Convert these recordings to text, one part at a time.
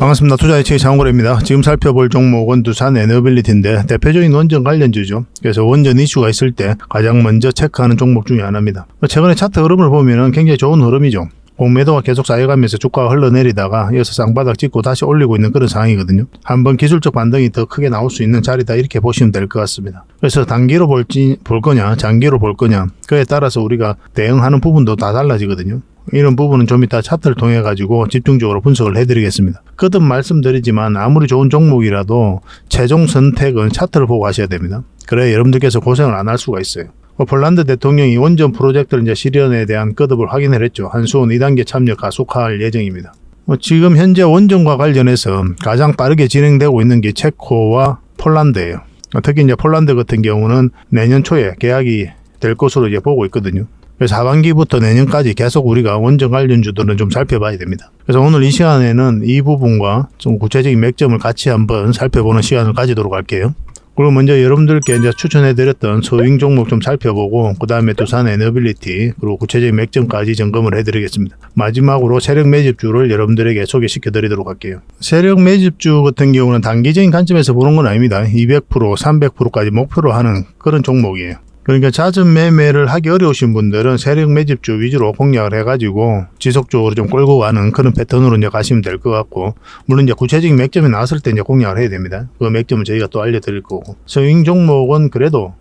반갑습니다. 투자예측의 장원거래입니다. 지금 살펴볼 종목은 두산 에너빌리티인데 대표적인 원전 관련주죠. 그래서 원전 이슈가 있을 때 가장 먼저 체크하는 종목 중에 하나입니다. 최근에 차트 흐름을 보면 굉장히 좋은 흐름이죠. 공매도가 계속 쌓여가면서 주가가 흘러내리다가 이어서 쌍바닥 찍고 다시 올리고 있는 그런 상황이거든요. 한번 기술적 반등이 더 크게 나올 수 있는 자리다 이렇게 보시면 될 것 같습니다. 그래서 단기로 볼 거냐 장기로 볼 거냐 그에 따라서 우리가 대응하는 부분도 다 달라지거든요. 이런 부분은 좀 이따 차트를 통해 가지고 집중적으로 분석을 해드리겠습니다. 거듭 말씀드리지만 아무리 좋은 종목이라도 최종 선택은 차트를 보고 하셔야 됩니다. 그래야 여러분들께서 고생을 안 할 수가 있어요. 폴란드 대통령이 원전 프로젝트를 이제 실현에 대한 거듭을 확인을 했죠. 한수원 2단계 참여 가속화할 예정입니다. 지금 현재 원전과 관련해서 가장 빠르게 진행되고 있는 게 체코와 폴란드예요. 특히 이제 폴란드 같은 경우는 내년 초에 계약이 될 것으로 이제 보고 있거든요. 그래서 하반기부터 내년까지 계속 우리가 원전 관련주들은 좀 살펴봐야 됩니다. 그래서 오늘 이 시간에는 이 부분과 좀 구체적인 맥점을 같이 한번 살펴보는 시간을 가지도록 할게요. 그리고 먼저 여러분들께 이제 추천해드렸던 소형 종목 좀 살펴보고 그 다음에 두산 에너빌리티 그리고 구체적인 맥점까지 점검을 해드리겠습니다. 마지막으로 세력 매집주를 여러분들에게 소개시켜드리도록 할게요. 세력 매집주 같은 경우는 단기적인 관점에서 보는 건 아닙니다. 200%, 300%까지 목표로 하는 그런 종목이에요. 그러니까 잦은 매매를 하기 어려우신 분들은 세력 매집주 위주로 공략을 해가지고 지속적으로 좀 끌고 가는 그런 패턴으로 이제 가시면 될 것 같고, 물론 이제 구체적인 맥점이 나왔을 때 이제 공략을 해야 됩니다. 그 맥점은 저희가 또 알려드릴 거고, 소형 종목은 그래도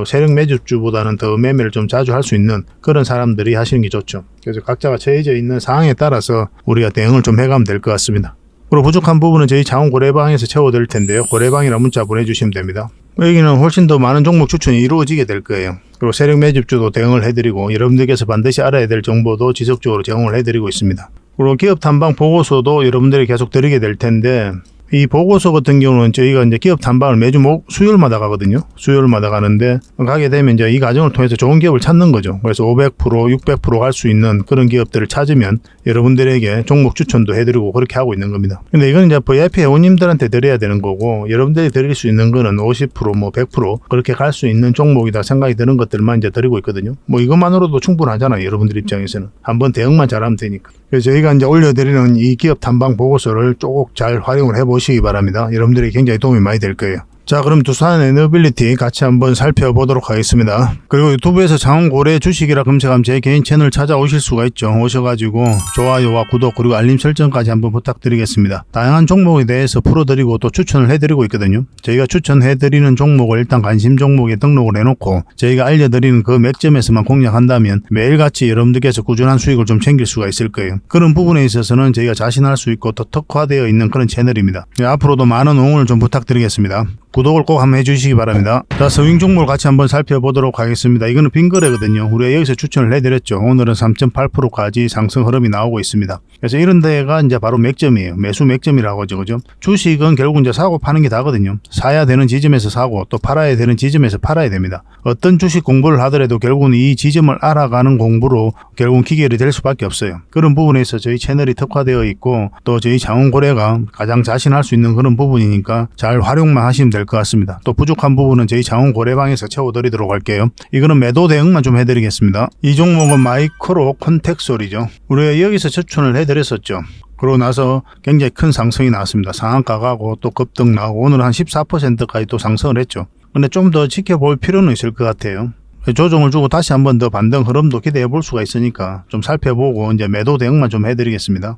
세력 매집주보다는 더 매매를 좀 자주 할 수 있는 그런 사람들이 하시는 게 좋죠. 그래서 각자가 처해져 있는 상황에 따라서 우리가 대응을 좀 해가면 될 것 같습니다. 그리고 부족한 부분은 저희 자원 고래방에서 채워드릴 텐데요. 고래방이라 문자 보내주시면 됩니다. 여기는 훨씬 더 많은 종목 추천이 이루어지게 될 거예요. 그리고 세력 매집주도 대응을 해드리고 여러분들께서 반드시 알아야 될 정보도 지속적으로 제공을 해드리고 있습니다. 그리고 기업 탐방 보고서도 여러분들이 계속 드리게 될 텐데, 이 보고서 같은 경우는 저희가 이제 기업 탐방을 매주 수요일마다 가거든요. 수요일마다 가는데 가게 되면 이제 이 과정을 통해서 좋은 기업을 찾는 거죠. 그래서 500%, 600% 갈 수 있는 그런 기업들을 찾으면 여러분들에게 종목 추천도 해드리고 그렇게 하고 있는 겁니다. 근데 이건 이제 VIP 회원님들한테 드려야 되는 거고, 여러분들이 드릴 수 있는 거는 50%, 100% 그렇게 갈 수 있는 종목이다 생각이 드는 것들만 이제 드리고 있거든요. 이것만으로도 충분하잖아요. 여러분들 입장에서는. 한번 대응만 잘하면 되니까. 그래서 저희가 이제 올려드리는 이 기업 탐방 보고서를 쭉 잘 활용을 해보시기 바랍니다. 여러분들이 굉장히 도움이 많이 될 거예요. 자, 그럼 두산 에너빌리티 같이 한번 살펴보도록 하겠습니다. 그리고 유튜브에서 장원고래 주식이라 검색하면 제 개인 채널 찾아오실 수가 있죠. 오셔가지고 좋아요와 구독 그리고 알림 설정까지 한번 부탁드리겠습니다. 다양한 종목에 대해서 풀어드리고 또 추천을 해드리고 있거든요. 저희가 추천해드리는 종목을 일단 관심 종목에 등록을 해놓고 저희가 알려드리는 그 맥점에서만 공략한다면 매일같이 여러분들께서 꾸준한 수익을 좀 챙길 수가 있을 거예요. 그런 부분에 있어서는 저희가 자신할 수 있고 더 특화되어 있는 그런 채널입니다. 앞으로도 많은 응원을 좀 부탁드리겠습니다. 구독을 꼭 한번 해주시기 바랍니다. 자, 서윙 종목을 같이 한번 살펴보도록 하겠습니다. 이거는 빈거래거든요. 우리가 여기서 추천을 해드렸죠. 오늘은 3.8%까지 상승 흐름이 나오고 있습니다. 그래서 이런 데가 이제 바로 맥점이에요. 매수 맥점이라고 하죠. 그죠? 주식은 결국 이제 사고 파는 게 다거든요. 사야 되는 지점에서 사고 또 팔아야 되는 지점에서 팔아야 됩니다. 어떤 주식 공부를 하더라도 결국은 이 지점을 알아가는 공부로 결국은 기결이 될 수밖에 없어요. 그런 부분에 있어서 저희 채널이 특화되어 있고 또 저희 장원고래가 가장 자신할 수 있는 그런 부분이니까 잘 활용만 하시면 될 것 같습니다. 또 부족한 부분은 저희 장원고래방에서 채워드리도록 할게요. 이거는 매도 대응만 좀 해드리겠습니다. 이 종목은 마이크로 콘텍솔이죠. 우리가 여기서 추천을 해드렸었죠. 그러고 나서 굉장히 큰 상승이 나왔습니다. 상한가 가고 또 급등 나오고 오늘은 한 14%까지 또 상승을 했죠. 근데 좀 더 지켜볼 필요는 있을 것 같아요. 조정을 주고 다시 한번 더 반등 흐름도 기대해 볼 수가 있으니까 좀 살펴보고 이제 매도 대응만 좀 해드리겠습니다.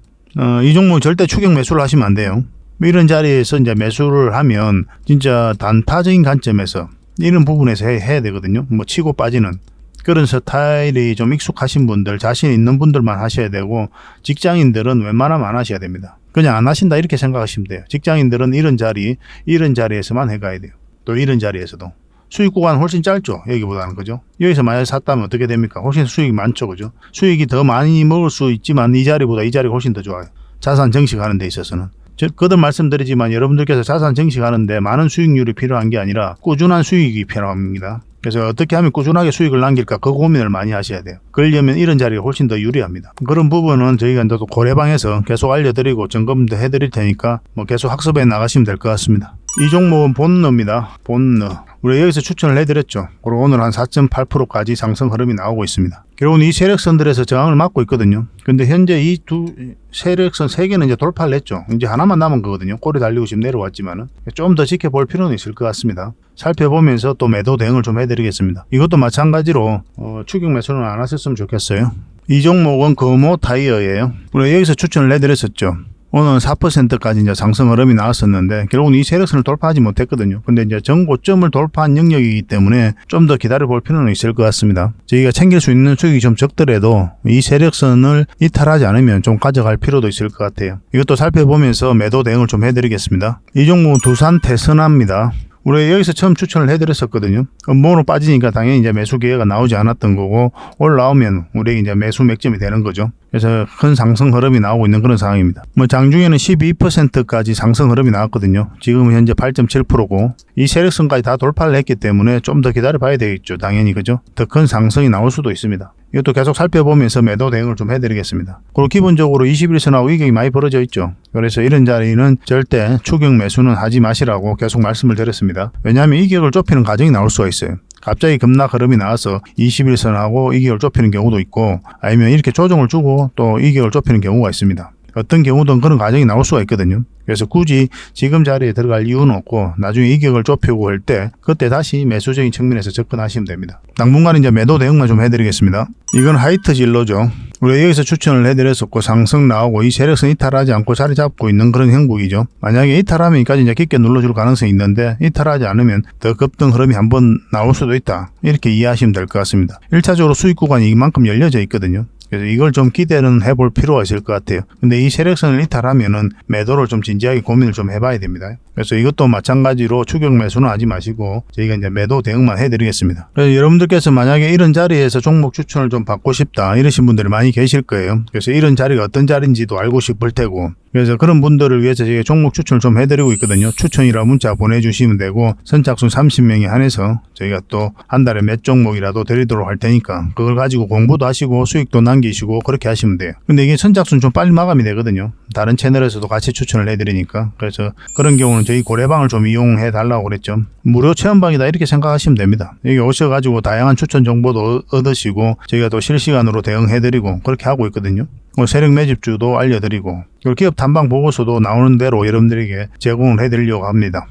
이 종목 절대 추격 매수를 하시면 안 돼요. 이런 자리에서 이제 매수를 하면 진짜 단타적인 관점에서 이런 부분에서 해야 되거든요. 치고 빠지는 그런 스타일이 좀 익숙하신 분들, 자신 있는 분들만 하셔야 되고, 직장인들은 웬만하면 안 하셔야 됩니다. 그냥 안 하신다 이렇게 생각하시면 돼요. 직장인들은 이런 자리에서만 해가야 돼요. 또 이런 자리에서도 수익 구간 훨씬 짧죠. 여기보다는. 그죠? 여기서 만약에 샀다면 어떻게 됩니까? 훨씬 수익이 많죠. 그죠? 수익이 더 많이 먹을 수 있지만 이 자리보다 이 자리가 훨씬 더 좋아요. 자산 정식하는 데 있어서는. 거듭 말씀드리지만 여러분들께서 자산 정식하는데 많은 수익률이 필요한 게 아니라 꾸준한 수익이 필요합니다. 그래서 어떻게 하면 꾸준하게 수익을 남길까 그 고민을 많이 하셔야 돼요. 그러려면 이런 자리가 훨씬 더 유리합니다. 그런 부분은 저희가 또 고래방에서 계속 알려드리고 점검도 해드릴 테니까 계속 학습해 나가시면 될 것 같습니다. 이 종목은 본너입니다. 본너. 우리 여기서 추천을 해드렸죠. 그리고 오늘 한 4.8%까지 상승 흐름이 나오고 있습니다. 결국은 이 세력선들에서 저항을 막고 있거든요. 근데 현재 이 두 세력선 3개는 이제 돌파를 했죠. 이제 하나만 남은 거거든요. 꼬리 달리고 지금 내려왔지만은 좀 더 지켜볼 필요는 있을 것 같습니다. 살펴보면서 또 매도 대응을 좀 해드리겠습니다. 이것도 마찬가지로 추격 매수는 안 하셨으면 좋겠어요. 이 종목은 금호 타이어예요. 우리 여기서 추천을 해드렸었죠. 오늘 4%까지 이제 상승 흐름이 나왔었는데 결국은 이 세력선을 돌파하지 못했거든요. 근데 이제 전고점을 돌파한 영역이기 때문에 좀 더 기다려 볼 필요는 있을 것 같습니다. 저희가 챙길 수 있는 수익이 좀 적더라도 이 세력선을 이탈하지 않으면 좀 가져갈 필요도 있을 것 같아요. 이것도 살펴보면서 매도 대응을 좀 해드리겠습니다. 이 종목은 두산 태선화입니다. 우리 여기서 처음 추천을 해드렸었거든요. 음모로 빠지니까 당연히 이제 매수 기회가 나오지 않았던 거고 올라오면 우리에게 이제 매수 맥점이 되는 거죠. 그래서 큰 상승 흐름이 나오고 있는 그런 상황입니다. 장중에는 12%까지 상승 흐름이 나왔거든요. 지금은 현재 8.7%고 이 세력선까지 다 돌파를 했기 때문에 좀 더 기다려 봐야 되겠죠. 당연히 그죠. 더 큰 상승이 나올 수도 있습니다. 이것도 계속 살펴보면서 매도 대응을 좀 해드리겠습니다. 그리고 기본적으로 21선하고 이격이 많이 벌어져 있죠. 그래서 이런 자리는 절대 추격 매수는 하지 마시라고 계속 말씀을 드렸습니다. 왜냐하면 이격을 좁히는 과정이 나올 수가 있어요. 갑자기 급락 흐름이 나와서 21선하고 이격을 좁히는 경우도 있고 아니면 이렇게 조정을 주고 또 이격을 좁히는 경우가 있습니다. 어떤 경우든 그런 과정이 나올 수가 있거든요. 그래서 굳이 지금 자리에 들어갈 이유는 없고 나중에 이격을 좁히고 할 때 그때 다시 매수적인 측면에서 접근하시면 됩니다. 당분간 이제 매도 대응만 좀 해드리겠습니다. 이건 하이트 진로죠. 우리 여기서 추천을 해드렸었고 상승 나오고 이 세력선 이탈하지 않고 자리 잡고 있는 그런 형국이죠. 만약에 이탈하면 여기까지 이제 깊게 눌러줄 가능성이 있는데 이탈하지 않으면 더 급등 흐름이 한번 나올 수도 있다. 이렇게 이해하시면 될 것 같습니다. 1차적으로 수익 구간이 이만큼 열려져 있거든요. 그래서 이걸 좀 기대는 해볼 필요가 있을 것 같아요. 근데 이 세력선을 이탈하면은 매도를 좀 진지하게 고민을 좀 해봐야 됩니다. 그래서 이것도 마찬가지로 추격 매수는 하지 마시고 저희가 이제 매도 대응만 해드리겠습니다. 그래서 여러분들께서 만약에 이런 자리에서 종목 추천을 좀 받고 싶다 이러신 분들이 많이 계실 거예요. 그래서 이런 자리가 어떤 자리인지도 알고 싶을 테고 그래서 그런 분들을 위해서 저희가 종목 추천을 좀 해드리고 있거든요. 추천이라 문자 보내주시면 되고 선착순 30명에 한해서 저희가 또 한 달에 몇 종목이라도 드리도록 할 테니까 그걸 가지고 공부도 하시고 수익도 남기시고 그렇게 하시면 돼요. 근데 이게 선착순 좀 빨리 마감이 되거든요. 다른 채널에서도 같이 추천을 해드리니까. 그래서 그런 경우는 저희 고래방을 좀 이용해 달라고 그랬죠. 무료 체험방이다 이렇게 생각하시면 됩니다. 여기 오셔가지고 다양한 추천 정보도 얻으시고 저희가 또 실시간으로 대응해드리고 그렇게 하고 있거든요. 세력 매집주도 알려드리고 기업 탐방 보고서도 나오는 대로 여러분들에게 제공을 해드리려고 합니다.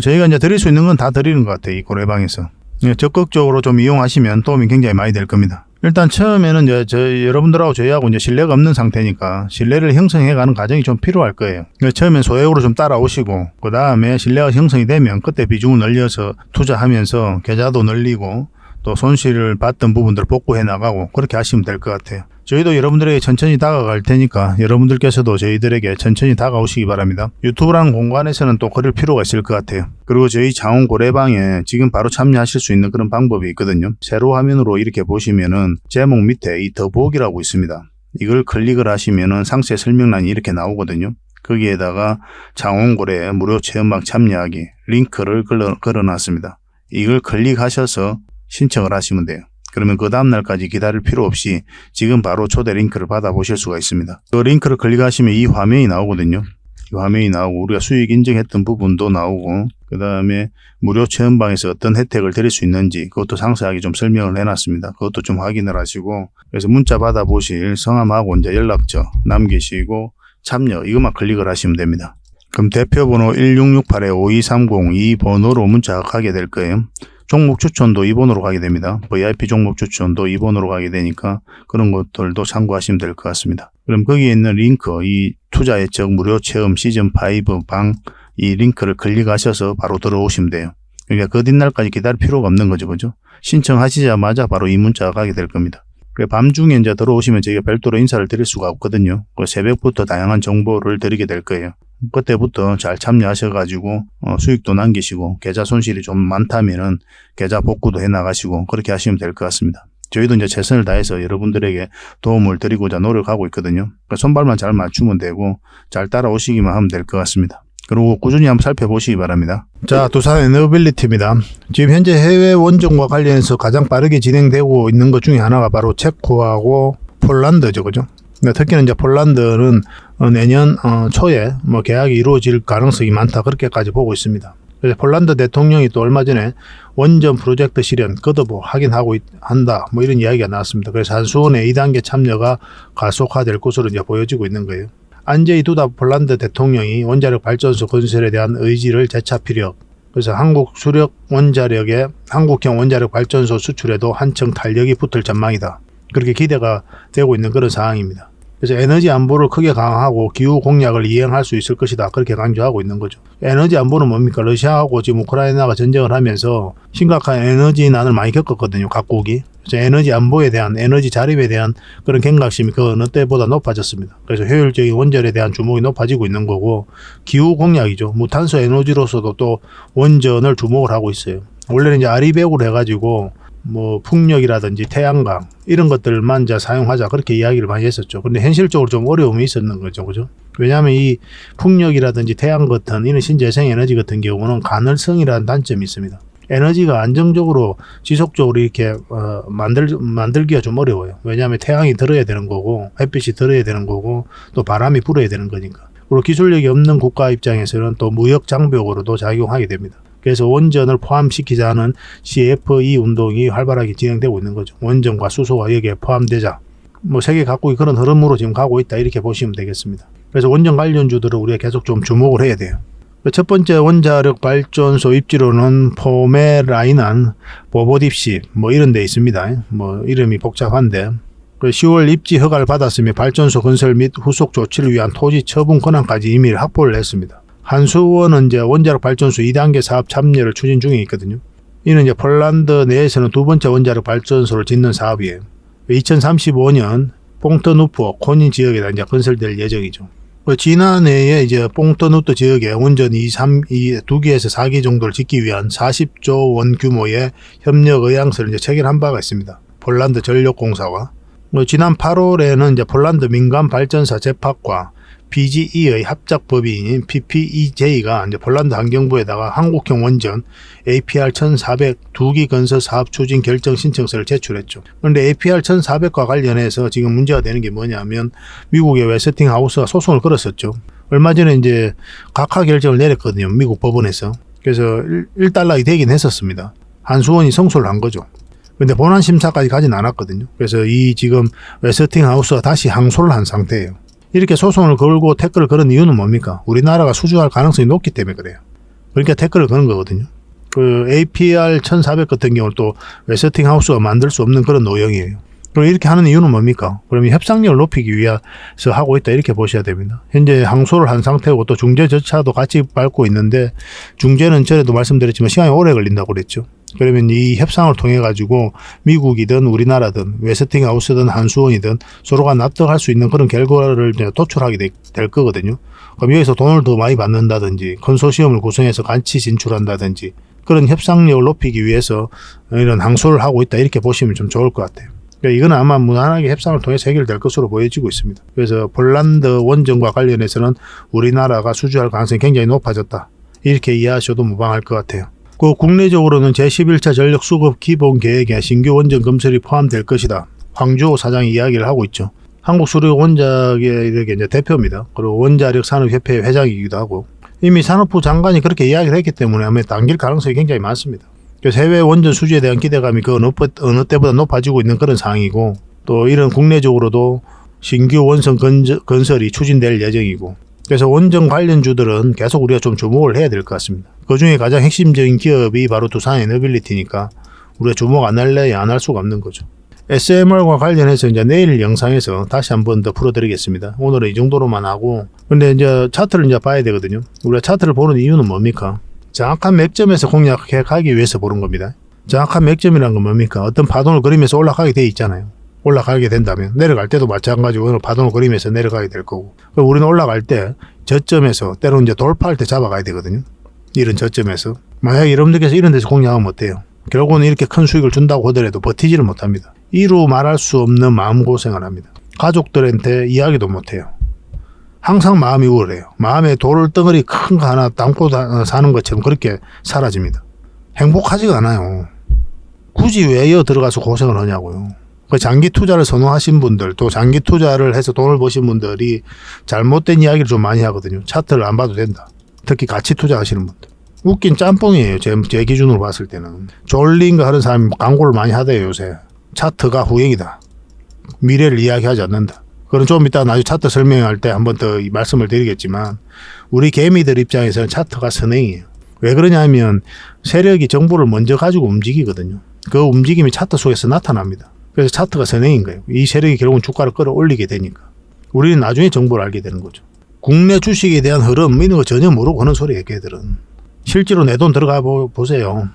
저희가 이제 드릴 수 있는 건 다 드리는 것 같아요. 이 고래방에서. 적극적으로 좀 이용하시면 도움이 굉장히 많이 될 겁니다. 일단 처음에는 여러분들하고 저희하고 이제 신뢰가 없는 상태니까 신뢰를 형성해가는 과정이 좀 필요할 거예요. 처음엔 소액으로 좀 따라오시고 그 다음에 신뢰가 형성이 되면 그때 비중을 늘려서 투자하면서 계좌도 늘리고 또 손실을 봤던 부분들을 복구해 나가고 그렇게 하시면 될 것 같아요. 저희도 여러분들에게 천천히 다가갈 테니까 여러분들께서도 저희들에게 천천히 다가오시기 바랍니다. 유튜브라는 공간에서는 또 그럴 필요가 있을 것 같아요. 그리고 저희 장원 고래방에 지금 바로 참여하실 수 있는 그런 방법이 있거든요. 세로 화면으로 이렇게 보시면은 제목 밑에 이 더보기라고 있습니다. 이걸 클릭을 하시면은 상세 설명란이 이렇게 나오거든요. 거기에다가 장원고래 무료 체험방 참여하기 링크를 걸어놨습니다. 이걸 클릭하셔서 신청을 하시면 돼요. 그러면 그 다음날까지 기다릴 필요 없이 지금 바로 초대 링크를 받아보실 수가 있습니다. 그 링크를 클릭하시면 이 화면이 나오거든요. 이 화면이 나오고 우리가 수익 인증했던 부분도 나오고 그 다음에 무료 체험방에서 어떤 혜택을 드릴 수 있는지 그것도 상세하게 좀 설명을 해놨습니다. 그것도 좀 확인을 하시고 그래서 문자 받아보실 성함하고 이제 연락처 남기시고 참여 이것만 클릭을 하시면 됩니다. 그럼 대표번호 1668-5230 이 번호로 문자가 가게 될 거예요. 종목 추천도 2번으로 가게 됩니다. VIP 종목 추천도 2번으로 가게 되니까 그런 것들도 참고하시면 될 것 같습니다. 그럼 거기에 있는 링크, 이 투자 예측 무료 체험 시즌5 방 이 링크를 클릭하셔서 바로 들어오시면 돼요. 그러니까 그 뒷날까지 기다릴 필요가 없는 거죠. 그죠? 신청하시자마자 바로 이 문자가 가게 될 겁니다. 밤중에 이제 들어오시면 저희가 별도로 인사를 드릴 수가 없거든요. 새벽부터 다양한 정보를 드리게 될 거예요. 그때부터 잘 참여하셔가지고 수익도 남기시고 계좌 손실이 좀 많다면은 계좌 복구도 해나가시고 그렇게 하시면 될 것 같습니다. 저희도 이제 최선을 다해서 여러분들에게 도움을 드리고자 노력하고 있거든요. 그러니까 손발만 잘 맞추면 되고 잘 따라오시기만 하면 될 것 같습니다. 그리고 꾸준히 한번 살펴보시기 바랍니다. 자, 두산 에너빌리티입니다. 지금 현재 해외 원전과 관련해서 가장 빠르게 진행되고 있는 것 중에 하나가 바로 체코하고 폴란드죠. 그죠? 특히는 이제 폴란드는 내년 초에 계약이 이루어질 가능성이 많다. 그렇게까지 보고 있습니다. 그래서 폴란드 대통령이 또 얼마 전에 원전 프로젝트 실현 하긴 한다. 뭐 이런 이야기가 나왔습니다. 그래서 한수원의 2단계 참여가 가속화될 것으로 이제 보여지고 있는 거예요. 안제이 두다 폴란드 대통령이 원자력 발전소 건설에 대한 의지를 재차 피력. 그래서 한국형 원자력 발전소 수출에도 한층 탄력이 붙을 전망이다. 그렇게 기대가 되고 있는 그런 상황입니다. 그래서 에너지 안보를 크게 강화하고 기후 공약을 이행할 수 있을 것이다. 그렇게 강조하고 있는 거죠. 에너지 안보는 뭡니까? 러시아하고 지금 우크라이나가 전쟁을 하면서 심각한 에너지 난을 많이 겪었거든요. 각국이. 그래서 에너지 안보에 대한, 에너지 자립에 대한 그런 경각심이 그 어느 때보다 높아졌습니다. 그래서 효율적인 원전에 대한 주목이 높아지고 있는 거고, 기후 공약이죠. 무탄소 에너지로서도 또 원전을 주목을 하고 있어요. 원래는 이제 아리백으로 해가지고 뭐 풍력이라든지 태양광 이런 것들만 이제 사용하자 그렇게 이야기를 많이 했었죠. 근데 현실적으로 좀 어려움이 있었는 거죠. 그죠? 왜냐하면 이 풍력이라든지 태양 같은 이런 신재생 에너지 같은 경우는 가능성이라는 단점이 있습니다. 에너지가 안정적으로 지속적으로 이렇게 만들기가 좀 어려워요. 왜냐하면 태양이 들어야 되는 거고 햇빛이 들어야 되는 거고 또 바람이 불어야 되는 거니까. 그리고 기술력이 없는 국가 입장에서는 또 무역 장벽으로도 작용하게 됩니다. 그래서 원전을 포함시키자는 CFE 운동이 활발하게 진행되고 있는 거죠. 원전과 수소가 여기에 포함되자. 뭐 세계 각국이 그런 흐름으로 지금 가고 있다 이렇게 보시면 되겠습니다. 그래서 원전 관련주들을 우리가 계속 좀 주목을 해야 돼요. 첫 번째 원자력 발전소 입지로는 포메라인한 보보딥시 뭐 이런 데 있습니다. 뭐 이름이 복잡한데 10월 입지 허가를 받았으며 발전소 건설 및 후속 조치를 위한 토지 처분 권한까지 이미 확보를 했습니다. 한수원은 이제 원자력 발전소 2단계 사업 참여를 추진 중에 있거든요. 이는 이제 폴란드 내에서는 두 번째 원자력 발전소를 짓는 사업이에요. 2035년 뽕터누프 코닌 지역에다 이제 건설될 예정이죠. 지난해에 이제 뽕터누프 지역에 원전 2개에서 4개 정도를 짓기 위한 40조 원 규모의 협력 의향서를 이제 체결한 바가 있습니다. 폴란드 전력공사와. 지난 8월에는 이제 폴란드 민간 발전사 제팍과 BGE의 합작 법인인 PPEJ가 이제 폴란드 환경부에다가 한국형 원전 APR 1400 2기 건설 사업 추진 결정 신청서를 제출했죠. 그런데 APR 1400과 관련해서 지금 문제가 되는 게 뭐냐면 미국의 웨스팅하우스가 소송을 걸었었죠. 얼마 전에 이제 각하 결정을 내렸거든요. 미국 법원에서. 그래서 1달러이 되긴 했었습니다. 한수원이 성소를 한 거죠. 근데 본안 심사까지 가진 않았거든요. 그래서 이 지금 웨스팅하우스가 다시 항소를 한 상태예요. 이렇게 소송을 걸고 태클을 거는 이유는 뭡니까? 우리나라가 수주할 가능성이 높기 때문에 그래요. 그러니까 태클을 거는 거거든요. 그 APR 1400 같은 경우는 또 웨스팅하우스가 만들 수 없는 그런 노형이에요. 그럼 이렇게 하는 이유는 뭡니까? 그러면 협상력을 높이기 위해서 하고 있다 이렇게 보셔야 됩니다. 현재 항소를 한 상태고 또 중재 절차도 같이 밟고 있는데 중재는 전에도 말씀드렸지만 시간이 오래 걸린다고 그랬죠. 그러면 이 협상을 통해 가지고 미국이든 우리나라든 웨스팅하우스든 한수원이든 서로가 납득할 수 있는 그런 결과를 도출하게 될 거거든요. 그럼 여기서 돈을 더 많이 받는다든지 컨소시엄을 구성해서 같이 진출한다든지 그런 협상력을 높이기 위해서 이런 항소를 하고 있다 이렇게 보시면 좀 좋을 것 같아요. 그러니까 이건 아마 무난하게 협상을 통해서 해결될 것으로 보여지고 있습니다. 그래서 폴란드 원전과 관련해서는 우리나라가 수주할 가능성이 굉장히 높아졌다. 이렇게 이해하셔도 무방할 것 같아요. 그 국내적으로는 제11차 전력 수급 기본 계획에 신규 원전 건설이 포함될 것이다. 황주호 사장이 이야기를 하고 있죠. 한국수력원자계 이렇게 이제 대표입니다. 그리고 원자력 산업협회 회장이기도 하고 이미 산업부 장관이 그렇게 이야기를 했기 때문에 아마 당길 가능성이 굉장히 많습니다. 그래서 해외 원전 수주에 대한 기대감이 그 어느 때보다 높아지고 있는 그런 상황이고 또 이런 국내적으로도 신규 원전 건설이 추진될 예정이고 그래서 원전 관련주들은 계속 우리가 좀 주목을 해야 될 것 같습니다. 그 중에 가장 핵심적인 기업이 바로 두산에너빌리티니까 우리가 주목 안 할래야 안 할 수가 없는 거죠. SMR과 관련해서 이제 내일 영상에서 다시 한번 더 풀어드리겠습니다. 오늘은 이 정도로만 하고 근데 이제 차트를 이제 봐야 되거든요. 우리가 차트를 보는 이유는 뭡니까? 정확한 맥점에서 공략하기 위해서 보는 겁니다. 정확한 맥점이란 건 뭡니까? 어떤 파동을 그리면서 올라가게 돼 있잖아요. 올라가게 된다면 내려갈 때도 마찬가지고 오늘 파동을 그리면서 내려가게 될 거고 그럼 우리는 올라갈 때 저점에서 때로는 이제 돌파할 때 잡아가야 되거든요. 이런 저점에서 만약에 여러분들께서 이런 데서 공략하면 어때요? 결국은 이렇게 큰 수익을 준다고 하더라도 버티지를 못합니다. 이루 말할 수 없는 마음고생을 합니다. 가족들한테 이야기도 못해요. 항상 마음이 우울해요. 마음에 돌덩어리 큰 거 하나 담고 사는 것처럼 그렇게 사라집니다. 행복하지가 않아요. 굳이 왜 이어 들어가서 고생을 하냐고요. 그 장기 투자를 선호하신 분들 또 장기 투자를 해서 돈을 버신 분들이 잘못된 이야기를 좀 많이 하거든요. 차트를 안 봐도 된다. 특히 가치 투자하시는 분들. 웃긴 짬뽕이에요. 제 기준으로 봤을 때는. 졸린 거 하는 사람이 광고를 많이 하대요, 요새. 차트가 후행이다. 미래를 이야기하지 않는다. 그건 좀 이따 나중에 차트 설명할 때 한 번 더 말씀을 드리겠지만, 우리 개미들 입장에서는 차트가 선행이에요. 왜 그러냐면 세력이 정보를 먼저 가지고 움직이거든요. 그 움직임이 차트 속에서 나타납니다. 그래서 차트가 선행인 거예요. 이 세력이 결국은 주가를 끌어올리게 되니까. 우리는 나중에 정보를 알게 되는 거죠. 국내 주식에 대한 흐름 이런 거 전혀 모르고 하는 소리예요, 걔들은. 실제로 내 돈 들어가 보세요.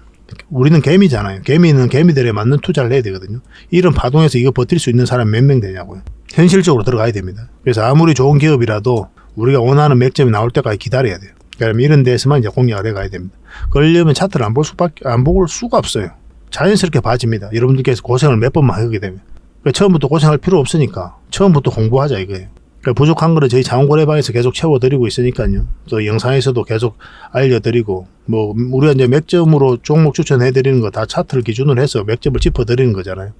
우리는 개미잖아요. 개미는 개미들에 맞는 투자를 해야 되거든요. 이런 파동에서 이거 버틸 수 있는 사람 몇 명 되냐고요. 현실적으로 들어가야 됩니다. 그래서 아무리 좋은 기업이라도 우리가 원하는 맥점이 나올 때까지 기다려야 돼요. 그럼 이런 데서만 이제 공략을 해가야 됩니다. 그러려면 차트를 안 볼 수가 없어요. 자연스럽게 봐집니다. 여러분들께서 고생을 몇 번만 하게 되면. 그러니까 처음부터 고생할 필요 없으니까 처음부터 공부하자 이거예요. 그러니까 부족한 거는 저희 자원고래방에서 계속 채워드리고 있으니까요. 또 영상에서도 계속 알려드리고, 뭐 우리가 이제 맥점으로 종목 추천해드리는 거 다 차트를 기준으로 해서 맥점을 짚어드리는 거잖아요.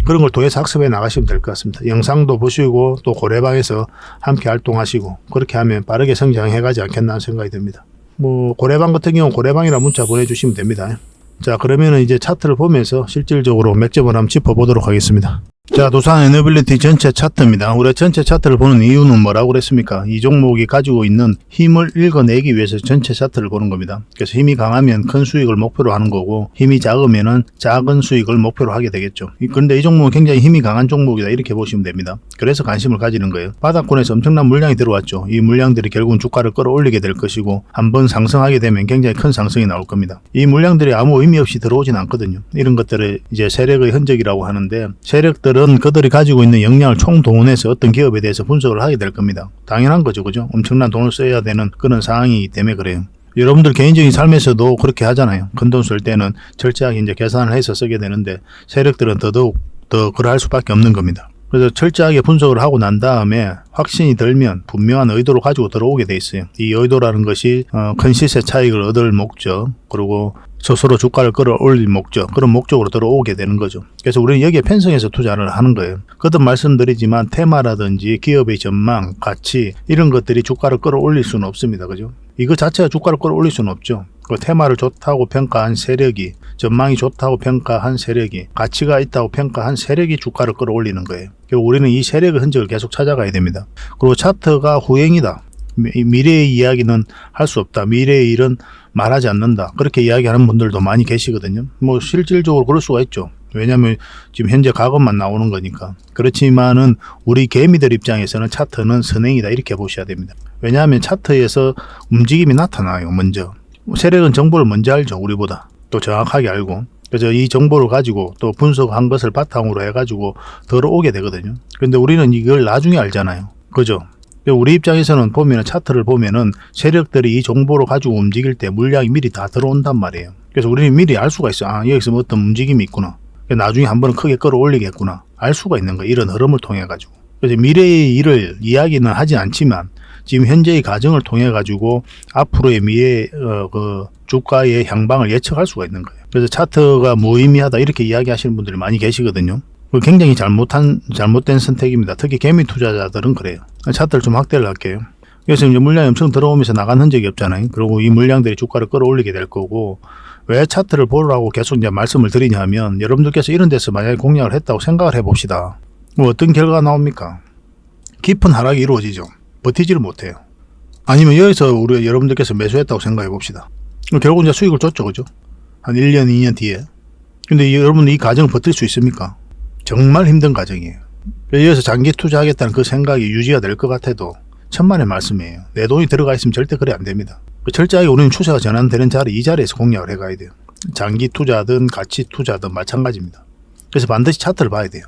그런 걸 통해서 학습해 나가시면 될 것 같습니다. 영상도 보시고 또 고래방에서 함께 활동하시고 그렇게 하면 빠르게 성장해가지 않겠나 하는 생각이 듭니다. 뭐 고래방 같은 경우는 고래방이라 문자 보내주시면 됩니다. 자, 그러면은 이제 차트를 보면서 실질적으로 맥점을 한번 짚어보도록 하겠습니다. 자, 두산 에너빌리티 전체 차트입니다. 우리가 전체 차트를 보는 이유는 뭐라고 그랬습니까? 이 종목이 가지고 있는 힘을 읽어내기 위해서 전체 차트를 보는 겁니다. 그래서 힘이 강하면 큰 수익을 목표로 하는 거고, 힘이 작으면은 작은 수익을 목표로 하게 되겠죠. 그런데 이 종목은 굉장히 힘이 강한 종목이다, 이렇게 보시면 됩니다. 그래서 관심을 가지는 거예요. 바닥권에서 엄청난 물량이 들어왔죠. 이 물량들이 결국은 주가를 끌어올리게 될 것이고, 한번 상승하게 되면 굉장히 큰 상승이 나올 겁니다. 이 물량들이 아무 의미 없이 들어오진 않거든요. 이런 것들을 이제 세력의 흔적이라고 하는데, 세력들은 그들이 가지고 있는 역량을 총동원해서 어떤 기업에 대해서 분석을 하게 될 겁니다. 당연한 거죠, 그죠? 엄청난 돈을 써야 되는 그런 상황이기 때문에 그래요. 여러분들 개인적인 삶에서도 그렇게 하잖아요. 큰 돈 쓸 때는 철저하게 이제 계산을 해서 쓰게 되는데, 세력들은 더더욱 더 그럴 수밖에 없는 겁니다. 그래서 철저하게 분석을 하고 난 다음에 확신이 들면 분명한 의도를 가지고 들어오게 돼 있어요. 이 의도라는 것이 큰 시세 차익을 얻을 목적, 그리고 스스로 주가를 끌어올릴 목적, 그런 목적으로 들어오게 되는 거죠. 그래서 우리는 여기에 편성해서 투자를 하는 거예요. 거듭 말씀드리지만 테마라든지 기업의 전망, 가치 이런 것들이 주가를 끌어올릴 수는 없습니다. 그죠? 이거 자체가 주가를 끌어올릴 수는 없죠. 그 테마를 좋다고 평가한 세력이, 전망이 좋다고 평가한 세력이, 가치가 있다고 평가한 세력이 주가를 끌어올리는 거예요. 결국 우리는 이 세력의 흔적을 계속 찾아가야 됩니다. 그리고 차트가 후행이다. 미래의 이야기는 할 수 없다. 미래의 일은 말하지 않는다. 그렇게 이야기하는 분들도 많이 계시거든요. 뭐 실질적으로 그럴 수가 있죠. 왜냐하면 지금 현재 과거만 나오는 거니까. 그렇지만은 우리 개미들 입장에서는 차트는 선행이다, 이렇게 보셔야 됩니다. 왜냐하면 차트에서 움직임이 나타나요. 먼저 세력은 정보를 먼저 알죠. 우리보다 또 정확하게 알고. 그래서 이 정보를 가지고 또 분석한 것을 바탕으로 해가지고 들어오게 되거든요. 그런데 우리는 이걸 나중에 알잖아요. 그죠? 우리 입장에서는 보면은 차트를 보면은 세력들이 이 정보를 가지고 움직일 때 물량이 미리 다 들어온단 말이에요. 그래서 우리는 미리 알 수가 있어요. 아, 여기서 뭐 어떤 움직임이 있구나. 나중에 한번 크게 끌어올리겠구나. 알 수가 있는 거예요. 이런 흐름을 통해 가지고. 그래서 미래의 일을 이야기는 하지 않지만 지금 현재의 과정을 통해 가지고 앞으로의 미래 그 주가의 향방을 예측할 수가 있는 거예요. 그래서 차트가 무의미하다, 이렇게 이야기하시는 분들이 많이 계시거든요. 굉장히 잘못된 선택입니다. 특히 개미 투자자들은 그래요. 차트를 좀 확대를 할게요. 그래서 이제 물량이 엄청 들어오면서 나간 흔적이 없잖아요. 그리고 이 물량들이 주가를 끌어올리게 될 거고, 왜 차트를 보라고 계속 이제 말씀을 드리냐면, 여러분들께서 이런 데서 만약에 공략을 했다고 생각을 해봅시다. 뭐 어떤 결과가 나옵니까? 깊은 하락이 이루어지죠. 버티지를 못해요. 아니면 여기서 우리 여러분들께서 매수했다고 생각해 봅시다. 결국 이제 수익을 줬죠, 그죠? 한 1년, 2년 뒤에. 근데 여러분 이 과정을 버틸 수 있습니까? 정말 힘든 과정이에요. 여기서 장기 투자하겠다는 그 생각이 유지가 될 것 같아도 천만의 말씀이에요. 내 돈이 들어가 있으면 절대 그래 안 됩니다. 철저하게 우리는 추세가 전환되는 자리, 이 자리에서 공략을 해가야 돼요. 장기 투자든 가치 투자든 마찬가지입니다. 그래서 반드시 차트를 봐야 돼요.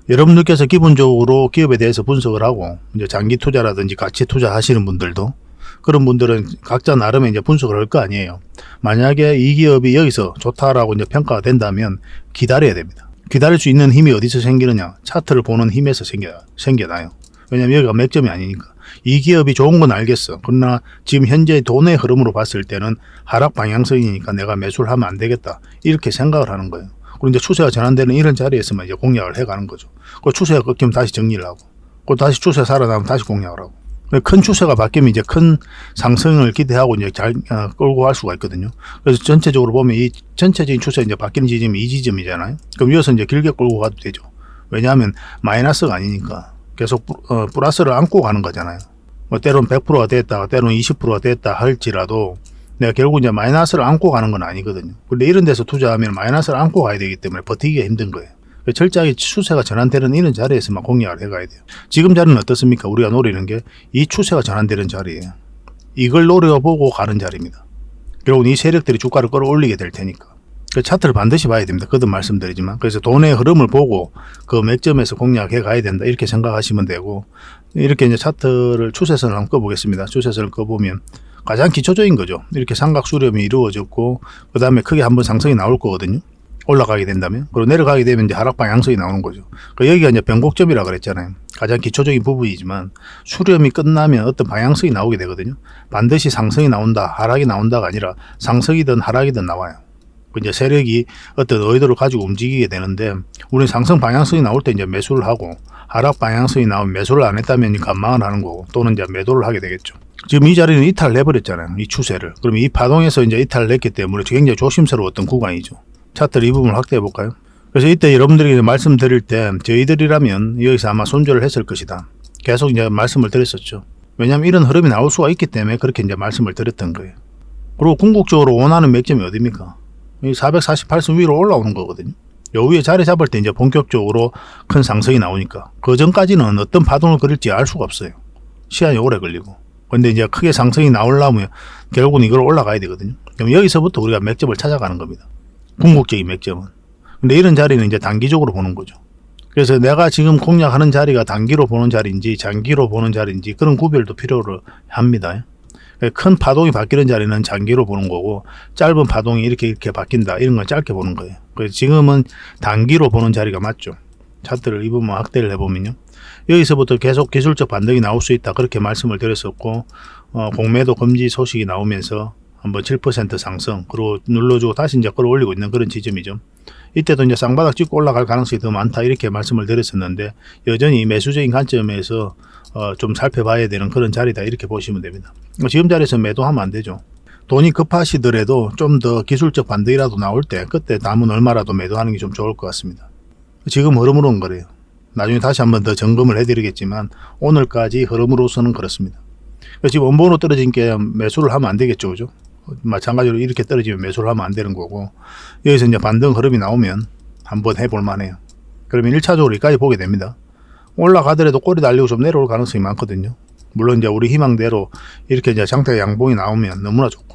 여러분들께서 기본적으로 기업에 대해서 분석을 하고 이제 장기 투자라든지 가치 투자 하시는 분들도, 그런 분들은 각자 나름의 이제 분석을 할 거 아니에요. 만약에 이 기업이 여기서 좋다라고 이제 평가가 된다면 기다려야 됩니다. 기다릴 수 있는 힘이 어디서 생기느냐? 차트를 보는 힘에서 생겨나요. 왜냐면 여기가 맥점이 아니니까. 이 기업이 좋은 건 알겠어. 그러나 지금 현재 돈의 흐름으로 봤을 때는 하락 방향성이니까 내가 매수를 하면 안 되겠다, 이렇게 생각을 하는 거예요. 그리고 이제 추세가 전환되는 이런 자리에서만 이제 공략을 해가는 거죠. 그 추세가 꺾이면 다시 정리를 하고, 그 다시 추세 살아나면 다시 공략을 하고. 큰 추세가 바뀌면 이제 큰 상승을 기대하고 이제 잘 끌고 갈 수가 있거든요. 그래서 전체적으로 보면 이 전체적인 추세 이제 바뀌는 지점이 이 지점이잖아요. 그럼 이어서 이제 길게 끌고 가도 되죠. 왜냐하면 마이너스가 아니니까 계속 플러스를 안고 가는 거잖아요. 뭐 때로는 100%가 됐다, 때로는 20%가 됐다 할지라도 내가 결국 이제 마이너스를 안고 가는 건 아니거든요. 근데 이런 데서 투자하면 마이너스를 안고 가야 되기 때문에 버티기가 힘든 거예요. 철저하게 추세가 전환되는 이런 자리에서만 공략을 해가야 돼요. 지금 자리는 어떻습니까? 우리가 노리는 게 이 추세가 전환되는 자리예요. 이걸 노려보고 가는 자리입니다. 결국은 이 세력들이 주가를 끌어올리게 될 테니까. 그 차트를 반드시 봐야 됩니다. 거듭 말씀드리지만. 그래서 돈의 흐름을 보고 그 맥점에서 공략해 가야 된다. 이렇게 생각하시면 되고, 이렇게 이제 차트를 추세선을 한번 꺼보겠습니다. 추세선을 꺼보면 가장 기초적인 거죠. 이렇게 삼각 수렴이 이루어졌고, 그 다음에 크게 한번 상승이 나올 거거든요. 올라가게 된다면. 그리고 내려가게 되면 이제 하락 방향성이 나오는 거죠. 여기가 이제 변곡점이라 그랬잖아요. 가장 기초적인 부분이지만 수렴이 끝나면 어떤 방향성이 나오게 되거든요. 반드시 상승이 나온다, 하락이 나온다가 아니라 상승이든 하락이든 나와요. 이제 세력이 어떤 의도를 가지고 움직이게 되는데, 우리는 상승 방향성이 나올 때 이제 매수를 하고, 하락 방향성이 나오면 매수를 안 했다면 감망을 하는 거고, 또는 이제 매도를 하게 되겠죠. 지금 이 자리는 이탈을 해버렸잖아요. 이 추세를. 그럼 이 파동에서 이제 이탈을 했기 때문에 굉장히 조심스러웠던 구간이죠. 차트를 이 부분을 확대해 볼까요? 그래서 이때 여러분들에게 말씀드릴 때 저희들이라면 여기서 아마 손절을 했을 것이다. 계속 이제 말씀을 드렸었죠. 왜냐하면 이런 흐름이 나올 수가 있기 때문에 그렇게 이제 말씀을 드렸던 거예요. 그리고 궁극적으로 원하는 맥점이 어디입니까? 448선 위로 올라오는 거거든요. 요 위에 자리 잡을 때 이제 본격적으로 큰 상승이 나오니까 그 전까지는 어떤 파동을 그릴지 알 수가 없어요. 시간이 오래 걸리고. 근데 이제 크게 상승이 나오려면 결국은 이걸 올라가야 되거든요. 그럼 여기서부터 우리가 맥점을 찾아가는 겁니다. 궁극적인 맥점은. 근데 이런 자리는 이제 단기적으로 보는 거죠. 그래서 내가 지금 공략하는 자리가 단기로 보는 자리인지 장기로 보는 자리인지 그런 구별도 필요를 합니다. 큰 파동이 바뀌는 자리는 장기로 보는 거고, 짧은 파동이 이렇게 바뀐다 이런 건 짧게 보는 거예요. 그래서 지금은 단기로 보는 자리가 맞죠. 차트를 이 부분 확대를 해보면요, 여기서부터 계속 기술적 반등이 나올 수 있다 그렇게 말씀을 드렸었고, 공매도 금지 소식이 나오면서 한번 7% 상승, 그리고 눌러주고 다시 이제 끌어올리고 있는 그런 지점이죠. 이때도 이제 쌍바닥 찍고 올라갈 가능성이 더 많다 이렇게 말씀을 드렸었는데, 여전히 매수적인 관점에서 좀 살펴봐야 되는 그런 자리다 이렇게 보시면 됩니다. 지금 자리에서 매도하면 안 되죠. 돈이 급하시더라도 좀 더 기술적 반등이라도 나올 때 그때 남은 얼마라도 매도하는 게 좀 좋을 것 같습니다. 지금 흐름으로는 그래요. 나중에 다시 한번 더 점검을 해드리겠지만 오늘까지 흐름으로서는 그렇습니다. 지금 원본으로 떨어진 게 매수를 하면 안 되겠죠, 그죠? 마찬가지로 이렇게 떨어지면 매수를 하면 안 되는 거고, 여기서 이제 반등 흐름이 나오면 한번 해볼 만해요. 그러면 1차적으로 여기까지 보게 됩니다. 올라가더라도 꼬리 달리고 좀 내려올 가능성이 많거든요. 물론 이제 우리 희망대로 이렇게 이제 장대 양봉이 나오면 너무나 좋고,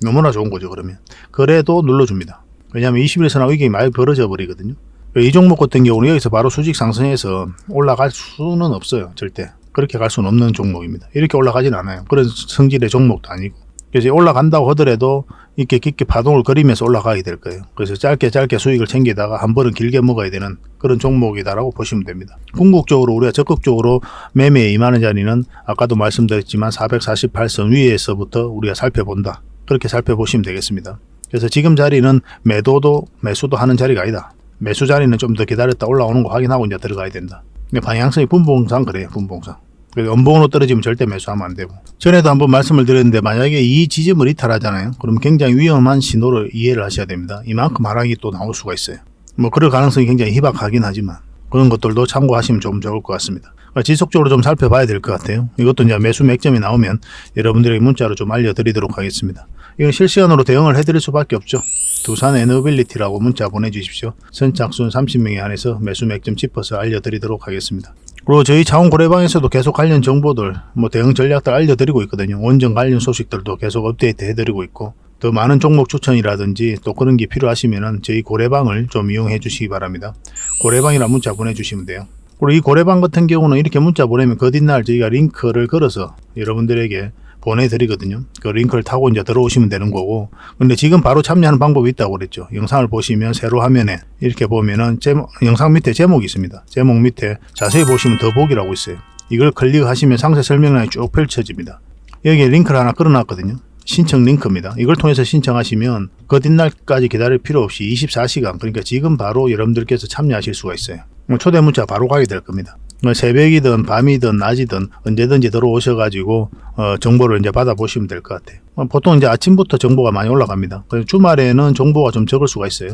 너무나 좋은 거죠. 그러면 그래도 눌러줍니다. 왜냐하면 21선하고 이게 많이 벌어져 버리거든요. 이 종목 같은 경우는 여기서 바로 수직 상승해서 올라갈 수는 없어요. 절대 그렇게 갈 수는 없는 종목입니다. 이렇게 올라가진 않아요. 그런 성질의 종목도 아니고. 그래서 올라간다고 하더라도 이렇게 깊게 파동을 그리면서 올라가게 될 거예요. 그래서 짧게 수익을 챙기다가 한 번은 길게 먹어야 되는 그런 종목이다라고 보시면 됩니다. 궁극적으로 우리가 적극적으로 매매에 임하는 자리는 아까도 말씀드렸지만 448선 위에서부터 우리가 살펴본다. 그렇게 살펴보시면 되겠습니다. 그래서 지금 자리는 매수도 하는 자리가 아니다. 매수 자리는 좀 더 기다렸다 올라오는 거 확인하고 이제 들어가야 된다. 근데 방향성이 분봉상 그래요. 분봉상. 음봉으로 떨어지면 절대 매수하면 안 되고, 전에도 한번 말씀을 드렸는데 만약에 이 지점을 이탈하잖아요. 그럼 굉장히 위험한 신호를 이해를 하셔야 됩니다. 이만큼 하락이 또 나올 수가 있어요. 뭐 그럴 가능성이 굉장히 희박하긴 하지만 그런 것들도 참고하시면 좀 좋을 것 같습니다. 지속적으로 좀 살펴봐야 될 것 같아요. 이것도 이제 매수 맥점이 나오면 여러분들에게 문자로 좀 알려드리도록 하겠습니다. 이건 실시간으로 대응을 해드릴 수밖에 없죠. 두산 에너빌리티라고 문자 보내주십시오. 선착순 30명에 한해서 매수 맥점 짚어서 알려드리도록 하겠습니다. 그리고 저희 자원고래방에서도 계속 관련 정보들, 대응 전략들 알려드리고 있거든요. 원전 관련 소식들도 계속 업데이트 해드리고 있고, 더 많은 종목 추천이라든지 또 그런 게 필요하시면은 저희 고래방을 좀 이용해 주시기 바랍니다. 고래방이라 문자 보내주시면 돼요. 그리고 이 고래방 같은 경우는 이렇게 문자 보내면 그 뒷날 저희가 링크를 걸어서 여러분들에게 보내드리거든요. 그 링크를 타고 이제 들어오시면 되는 거고, 근데 지금 바로 참여하는 방법이 있다고 그랬죠. 영상을 보시면 세로 화면에 이렇게 보면은 영상 밑에 제목이 있습니다. 제목 밑에 자세히 보시면 더보기라고 있어요. 이걸 클릭하시면 상세 설명란이 쭉 펼쳐집니다. 여기에 링크를 하나 걸어놨거든요. 신청 링크입니다. 이걸 통해서 신청하시면 그 뒷날까지 기다릴 필요 없이 24시간, 그러니까 지금 바로 여러분들께서 참여하실 수가 있어요. 초대 문자 바로 가게 될 겁니다. 새벽이든 밤이든 낮이든 언제든지 들어오셔가지고 정보를 이제 받아보시면 될 것 같아요. 보통 이제 아침부터 정보가 많이 올라갑니다. 그래서 주말에는 정보가 좀 적을 수가 있어요.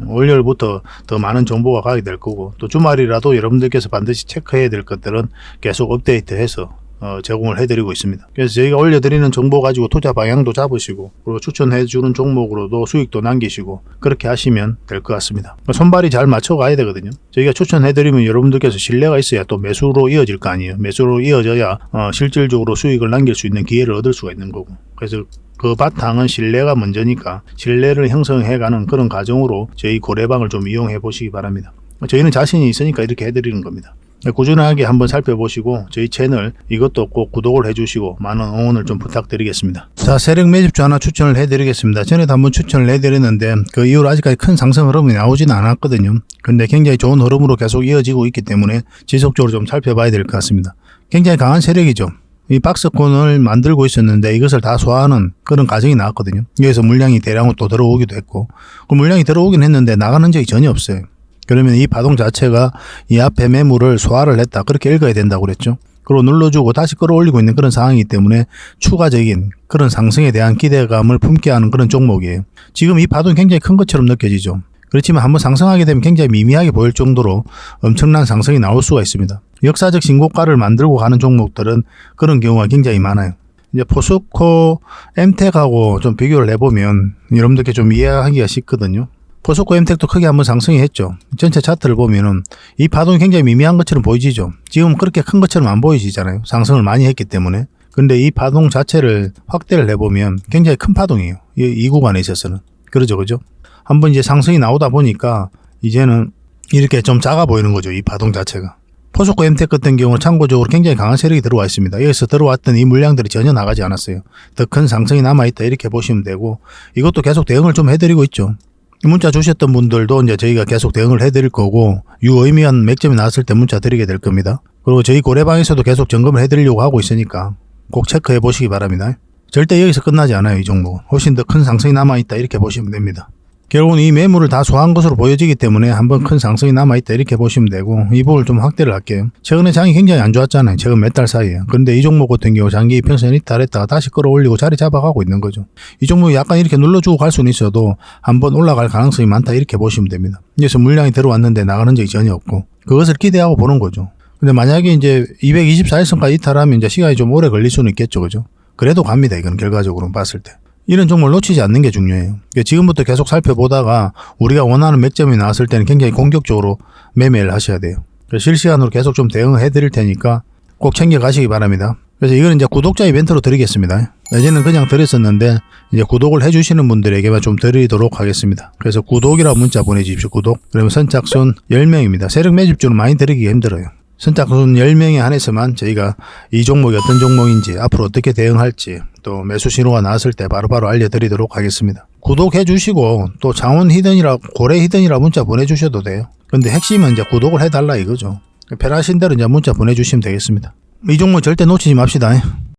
월요일부터 더 많은 정보가 가게 될 거고, 또 주말이라도 여러분들께서 반드시 체크해야 될 것들은 계속 업데이트해서 제공을 해드리고 있습니다. 그래서 저희가 올려드리는 정보 가지고 투자 방향도 잡으시고, 그리고 추천해주는 종목으로도 수익도 남기시고, 그렇게 하시면 될 것 같습니다. 손발이 잘 맞춰가야 되거든요. 저희가 추천해드리면 여러분들께서 신뢰가 있어야 또 매수로 이어질 거 아니에요. 매수로 이어져야 실질적으로 수익을 남길 수 있는 기회를 얻을 수가 있는 거고, 그래서 그 바탕은 신뢰가 먼저니까 신뢰를 형성해가는 그런 과정으로 저희 고래방을 좀 이용해 보시기 바랍니다. 저희는 자신이 있으니까 이렇게 해드리는 겁니다. 꾸준하게 한번 살펴보시고 저희 채널 이것도 꼭 구독을 해주시고 많은 응원을 좀 부탁드리겠습니다. 자, 세력 매집주 하나 추천을 해드리겠습니다. 전에도 한번 추천을 해드렸는데 그 이후로 아직까지 큰 상승 흐름이 나오지는 않았거든요. 근데 굉장히 좋은 흐름으로 계속 이어지고 있기 때문에 지속적으로 좀 살펴봐야 될 것 같습니다. 굉장히 강한 세력이죠. 이 박스권을 만들고 있었는데 이것을 다 소화하는 그런 과정이 나왔거든요. 여기서 물량이 대량으로 또 들어오기도 했고, 그 물량이 들어오긴 했는데 나가는 적이 전혀 없어요. 그러면 이 파동 자체가 이 앞에 매물을 소화를 했다, 그렇게 읽어야 된다고 그랬죠. 그리고 눌러주고 다시 끌어올리고 있는 그런 상황이기 때문에 추가적인 그런 상승에 대한 기대감을 품게 하는 그런 종목이에요. 지금 이 파동이 굉장히 큰 것처럼 느껴지죠. 그렇지만 한번 상승하게 되면 굉장히 미미하게 보일 정도로 엄청난 상승이 나올 수가 있습니다. 역사적 신고가를 만들고 가는 종목들은 그런 경우가 굉장히 많아요. 이제 포스코, 엠텍하고 좀 비교를 해보면 여러분들께 좀 이해하기가 쉽거든요. 포스코, 엠텍도 크게 한번 상승이 했죠. 전체 차트를 보면은 이 파동이 굉장히 미미한 것처럼 보이지죠. 지금 그렇게 큰 것처럼 안 보이시잖아요. 상승을 많이 했기 때문에. 근데 이 파동 자체를 확대를 해보면 굉장히 큰 파동이에요. 이 구간에 있어서는. 그러죠, 그죠? 한번 이제 상승이 나오다 보니까 이제는 이렇게 좀 작아 보이는 거죠. 이 파동 자체가. 포스코, 엠텍 같은 경우는 참고적으로 굉장히 강한 세력이 들어와 있습니다. 여기서 들어왔던 이 물량들이 전혀 나가지 않았어요. 더 큰 상승이 남아있다, 이렇게 보시면 되고, 이것도 계속 대응을 좀 해드리고 있죠. 문자 주셨던 분들도 이제 저희가 계속 대응을 해드릴 거고, 유의미한 맥점이 나왔을 때 문자 드리게 될 겁니다. 그리고 저희 고래방에서도 계속 점검을 해드리려고 하고 있으니까 꼭 체크해 보시기 바랍니다. 절대 여기서 끝나지 않아요. 이 종목은 훨씬 더 큰 상승이 남아있다, 이렇게 보시면 됩니다. 결국은 이 매물을 다 소화한 것으로 보여지기 때문에 한번 큰 상승이 남아있다, 이렇게 보시면 되고, 이 부분을 좀 확대를 할게요. 최근에 장이 굉장히 안 좋았잖아요. 최근 몇 달 사이에. 그런데 이 종목 같은 경우 장기 이평선 이탈했다가 다시 끌어올리고 자리 잡아가고 있는 거죠. 이 종목이 약간 이렇게 눌러주고 갈 수는 있어도 한번 올라갈 가능성이 많다, 이렇게 보시면 됩니다. 그래서 물량이 들어왔는데 나가는 적이 전혀 없고, 그것을 기대하고 보는 거죠. 근데 만약에 이제 224일선까지 이탈하면 이제 시간이 좀 오래 걸릴 수는 있겠죠, 그죠? 그래도 갑니다. 이건 결과적으로 봤을 때. 이런 종목을 놓치지 않는 게 중요해요. 지금부터 계속 살펴보다가 우리가 원하는 맥점이 나왔을 때는 굉장히 공격적으로 매매를 하셔야 돼요. 실시간으로 계속 좀 대응을 해드릴 테니까 꼭 챙겨 가시기 바랍니다. 그래서 이건 이제 구독자 이벤트로 드리겠습니다. 예전에는 그냥 드렸었는데 이제 구독을 해주시는 분들에게만 좀 드리도록 하겠습니다. 그래서 구독이라고 문자 보내주십시오. 구독. 그러면 선착순 10명입니다. 세력 매집주는 많이 드리기가 힘들어요. 선착순 10명에 한해서만 저희가 이 종목이 어떤 종목인지, 앞으로 어떻게 대응할지, 또 매수 신호가 나왔을 때 바로바로 알려드리도록 하겠습니다. 구독해 주시고 또 장원 히든이라, 고래 히든이라 문자 보내주셔도 돼요. 근데 핵심은 이제 구독을 해달라 이거죠. 편하신 대로 이제 문자 보내주시면 되겠습니다. 이 종목 절대 놓치지 맙시다.